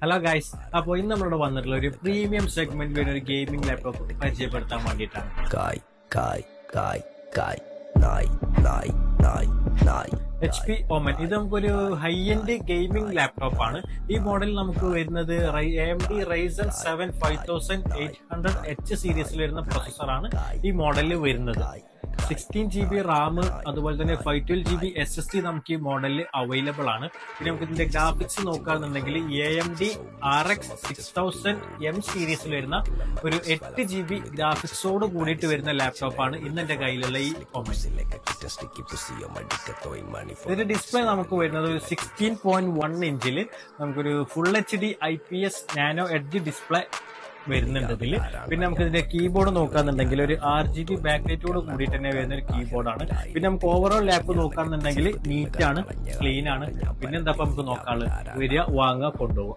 Hello guys, അപ്പോൾ ഇന്ന് നമ്മളിവിടെ വന്നിട്ടുള്ള ഒരു പ്രീമിയം സെഗ്മെന്റ് വരുന്ന ഒരു ഗെയിമിംഗ് ലാപ്ടോപ്പ് പരിചയപ്പെടുത്താൻ വേണ്ടിയിട്ടാണ്. HP Omen. ഇത് നമുക്കൊരു ഹൈ എൻഡ് ഗെയിമിംഗ് ലാപ്ടോപ്പ് ആണ്. ഈ മോഡൽ നമുക്ക് വരുന്നത് AMD Ryzen 7 5800H സീരീസിൽ വരുന്ന പ്രൊസസ്സറാണ് ഈ മോഡലിൽ വരുന്നത്. 16GB റാം, അതുപോലെ തന്നെ 512GB SSD നമുക്ക് ഈ മോഡലിൽ അവൈലബിൾ ആണ്. പിന്നെ നമുക്ക് ഇതിന്റെ ഗ്രാഫിക്സ് നോക്കുകയാണെന്നുണ്ടെങ്കിൽ AMD RX 6000M സീരീസിൽ വരുന്ന ഒരു 8GB ഗ്രാഫിക്സോട് കൂടിയിട്ട് വരുന്ന ലാപ്ടോപ്പാണ് ഇന്ന് എന്റെ കയ്യിലുള്ള ഈ Omen. ഇതിന്റെ ഡിസ്പ്ലേ നമുക്ക് വരുന്നത് ഒരു 16.1 ഇഞ്ചിൽ നമുക്കൊരു full HD IPS nano edge display വരുന്നുണ്ട് ഇതില്. പിന്നെ നമുക്ക് ഇതിന്റെ കീബോർഡ് നോക്കാന്നുണ്ടെങ്കിൽ ഒരു RGB ബാക്ക് ലൈറ്റോട് കൂടിയിട്ട് തന്നെ വരുന്ന ഒരു കീബോർഡാണ്. പിന്നെ നമുക്ക് ഓവറോൾ ലാപ്പ് നോക്കാന്നുണ്ടെങ്കിൽ നീറ്റ് ആണ്, ക്ലീൻ ആണ്. പിന്നെ എന്താ നമുക്ക് നോക്കാനുള്ളത്, വരിക, വാങ്ങുക, കൊണ്ടുപോകുക.